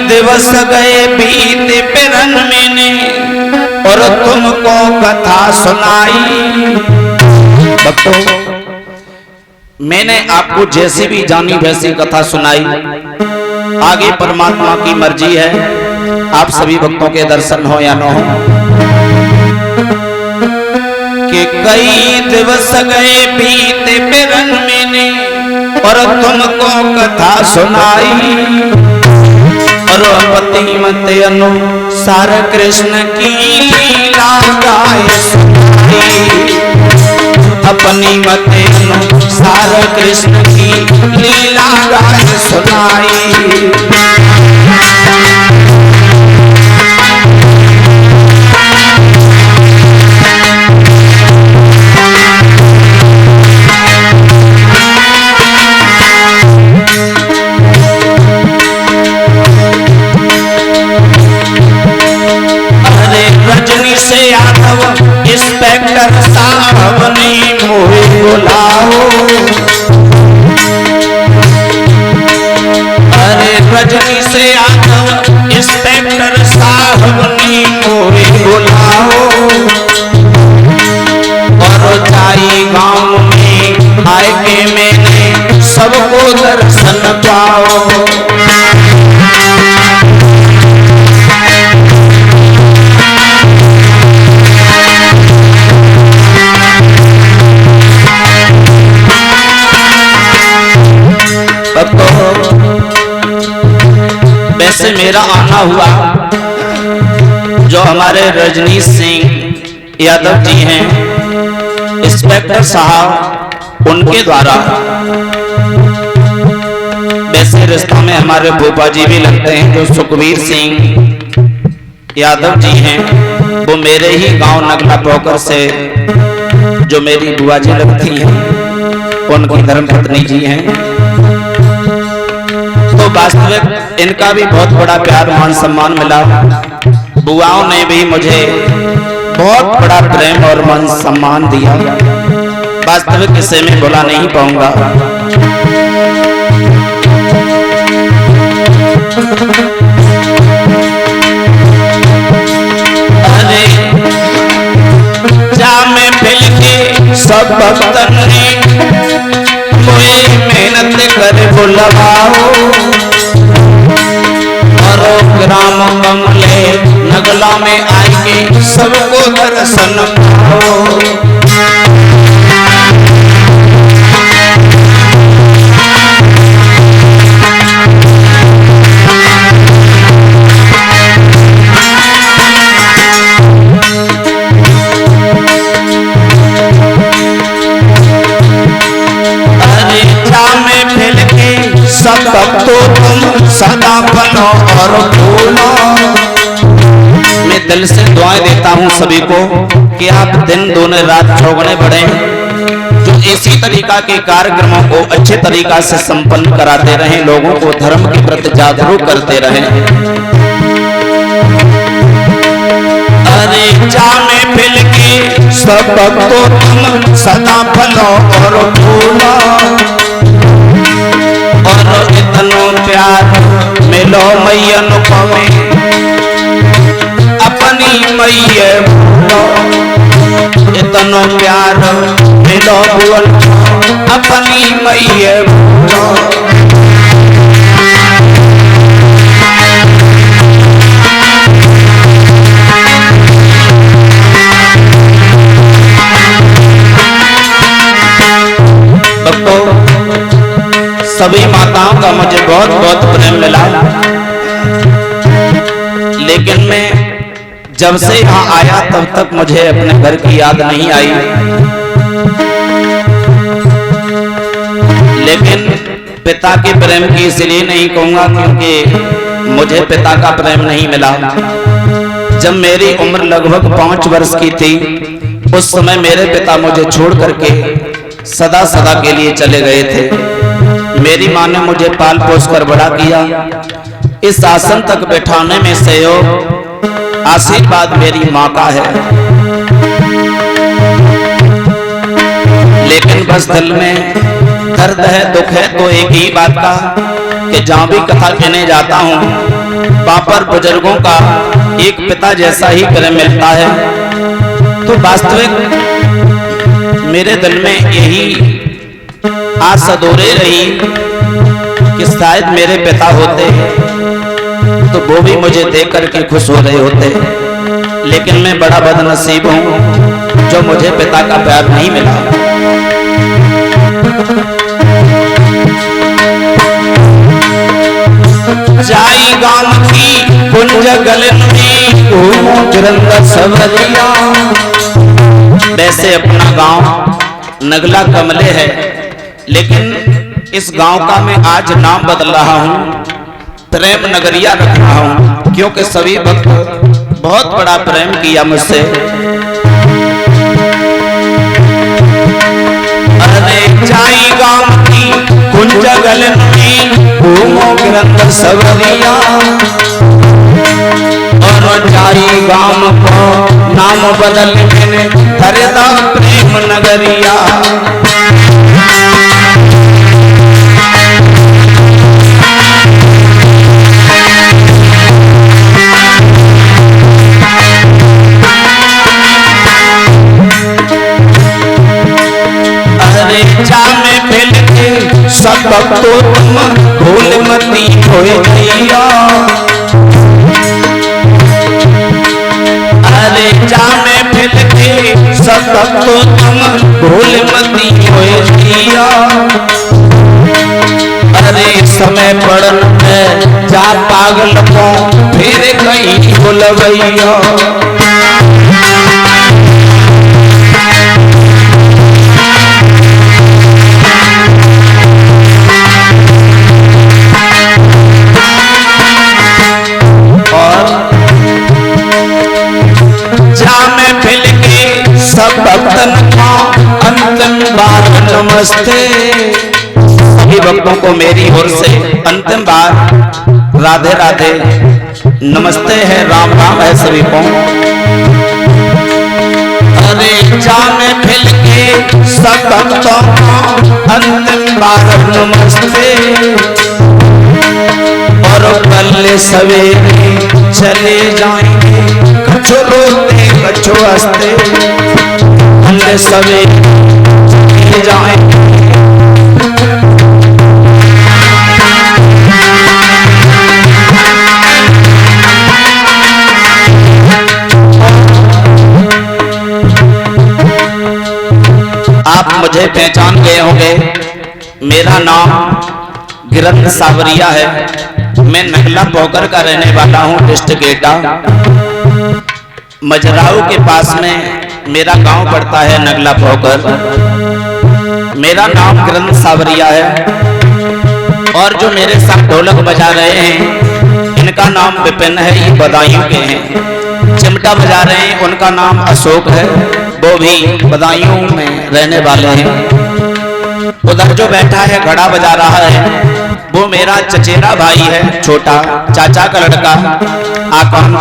दिवस गए बीते पिरन मैंने और तुमको कथा सुनाई। भक्तों, मैंने आपको जैसी भी जानी वैसी कथा सुनाई। आगे परमात्मा की मर्जी है, आप सभी भक्तों के दर्शन हो या न हो। कि कई दिवस गए बीते पिरन मैंने और तुमको कथा सुनाई। और पति मत अनुसार कृष्ण की लीला गाए सुनाई। अपनी मत अनुसार कृष्ण की लीला गाए सुनाई। इंस्पेक्टर साहब ने मोहे बुलाओ। अरे रजनी से आकर इंस्पेक्टर साहब ने मोहे बुलाओ। और जाई गांव में आए के मैंने सबको दर्शन पाओ। वैसे मेरा आना हुआ, जो हमारे रजनीश सिंह यादव जी हैं, इंस्पेक्टर साहब, उनके द्वारा। वैसे रिश्ता में हमारे भूपा जी भी लगते हैं, जो सुखवीर सिंह यादव जी हैं, वो मेरे ही गांव नगला पोकर से जो मेरी बुआ जी लगती हैं, उनकी धर्मपत्नी जी हैं। तो वास्तविक इनका भी बहुत बड़ा प्यार मान सम्मान मिला। बुआओं ने भी मुझे बहुत बड़ा प्रेम और मान सम्मान दिया। वास्तविक इसे मैं भुला नहीं पाऊंगा। अरे जा में फिल के सब भक्तन ने मुझे मेहनत कर बुलवाओ। और ग्राम कमले नगला में आएंगे सबको दर्शन पाओ। सब भक्तों तुम सदा बनो और फूलो। मैं दिल से दुआएं देता हूं सभी को कि आप दिन दोनों रात चौगने बढ़े, जो इसी तरीका के कार्यक्रमों को अच्छे तरीका से संपन्न कराते रहें, लोगों को धर्म के प्रति जागरूक करते रहें। अरे जामे फिल के सब भक्तों तुम सदा बनो और फूलो। और इतनो प्यार मिलो मैयन को में अपनी मैये भूलो। इतनो प्यार मिलो भूल अपनी मैये भूलो। सभी माताओं का मुझे बहुत बहुत प्रेम मिला, लेकिन मैं जब से यहाँ आया तब तक मुझे अपने घर की याद नहीं आई। लेकिन पिता के प्रेम की इसलिए नहीं कहूँगा क्योंकि मुझे पिता का प्रेम नहीं मिला। जब मेरी उम्र लगभग 5 वर्ष की थी, उस समय मेरे पिता मुझे छोड़ करके सदा सदा के लिए चले गए थे। मेरी माँ ने मुझे पाल पोस कर बड़ा किया। इस आसन तक बैठाने में सहयोग आशीर्वाद मेरी माँ का है। लेकिन बस दिल में दर्द है, दुख है, तो एक ही बात का कि जहाँ भी कथा कहने जाता हूँ पर बुजुर्गों का एक पिता जैसा ही प्रेम मिलता है। तो वास्तविक मेरे दिल में यही आस अधूरी रही कि शायद मेरे पिता होते तो वो भी मुझे देख करके खुश हो रहे होते, लेकिन मैं बड़ा बदनसीब हूँ जो मुझे पिता का प्यार नहीं मिला। जाई गाम की कुंज गलन में घूमो गिरंदर सवरिया। वैसे अपना गांव नगला कमले है, लेकिन इस गांव का मैं आज नाम बदल रहा हूं, प्रेम नगरिया रख रहा हूं, क्योंकि सभी भक्त बहुत बड़ा प्रेम किया मुझसे। अरे जाई गांव की कुंज गलन में घूमो गिरंदर सवरिया, और जाई गांव को नाम बदल मैंने धरदा प्रेम नगरिया। अरे जा में फिर के सब भक्तों तुम भूल मती होए दिया। अरे जा में फिर के सब भक्तों तुम भूल मती होए दिया। अरे समय पड़न में जा पागल को फिर कहीं बुलवैया। सब भक्तन को अंतिम बार नमस्ते। सभी भक्तों को मेरी ओर से अंतिम बार राधे राधे नमस्ते है, राम राम है सभी को। अरे जाने फिर के सब भक्तों को अंतिम बार नमस्ते। और कल सवेरे चले जाएंगे कछो रोते कछो हंसते। कल सवेरे चले जाएंगे आप मुझे पहचान गए होंगे। मेरा नाम गिरंदर सावरिया है। मैं नगला पोखर का रहने वाला हूँ, डिस्ट्रिक्ट एटा। मजराऊ के पास में मेरा गांव पड़ता है नगला पोखर। मेरा नाम गिरंदर सावरिया है। और जो मेरे साथ ढोलक बजा रहे हैं इनका नाम विपिन है, ये बदायूं के हैं। चिमटा बजा रहे हैं उनका नाम अशोक है, वो भी बदायूं में रहने वाले हैं। उधर जो बैठा है घड़ा बजा रहा है वो मेरा चचेरा भाई है, छोटा चाचा का लड़का आकम।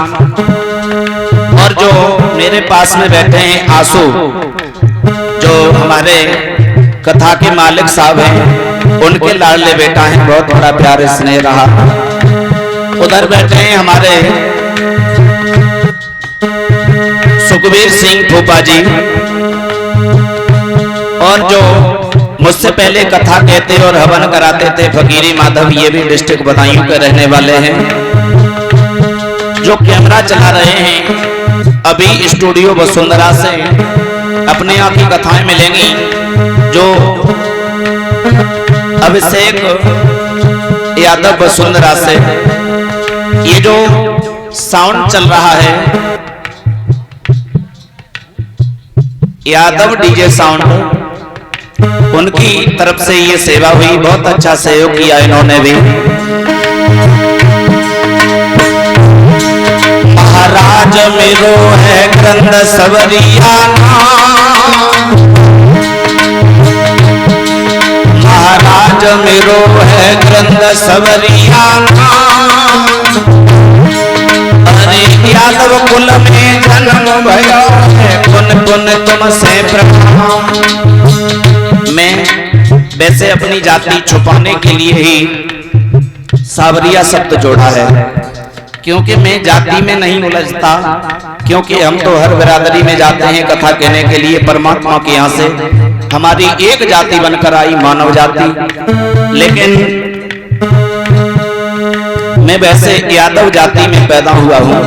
और जो मेरे पास में बैठे हैं आंसू, जो हमारे कथा के मालिक साहब हैं, उनके लाडले बेटा हैं, बहुत बड़ा प्यार स्नेह रहा। उधर बैठे हैं हमारे सुखबीर सिंह फूफा जी। और जो मुझसे पहले कथा कहते और हवन कराते थे फकीरी माधव, ये भी डिस्ट्रिक्ट बदायूं के रहने वाले हैं। जो कैमरा चला रहे हैं अभी स्टूडियो वसुंधरा से, अपने आप ही कथाएं मिलेंगी। जो अभिषेक यादव वसुंधरा से, ये जो साउंड चल रहा है यादव डीजे साउंड, उनकी तरफ से ये सेवा हुई। बहुत अच्छा सहयोग किया इन्होंने भी। महाराज मेरो है गिरंदर सवरिया, महाराज मेरो है गिरंदर सवरिया। अरे यादव कुल में जन्म भयो है, पुन पुन तुमसे प्रणाम। मैं वैसे अपनी जाति छुपाने के लिए ही सावरिया शब्द जोड़ा है, क्योंकि मैं जाति में नहीं उलझता, क्योंकि हम तो हर बिरादरी में जाते हैं कथा कहने के लिए। परमात्मा के यहाँ से हमारी एक जाति बनकर आई, मानव जाति। लेकिन मैं वैसे यादव जाति में पैदा हुआ हूँ।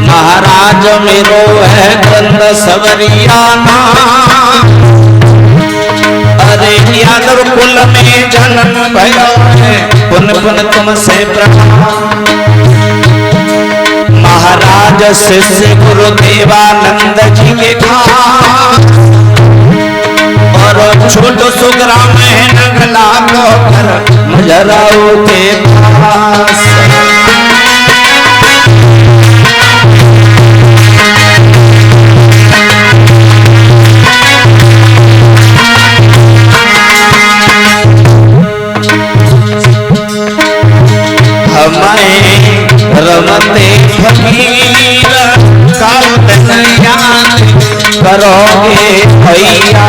महाराज मेरो है कंद सवरियाना, अरे यादव कुल में जन्म भयो है, पुन पुन तुमसे प्रणाम। महाराज शिष्य गुरु देवानंद जी के खान, और छोटो सुग्राम है नगला को कर मजराओ के पास। रमते फकीर काल याद करोगे भैया,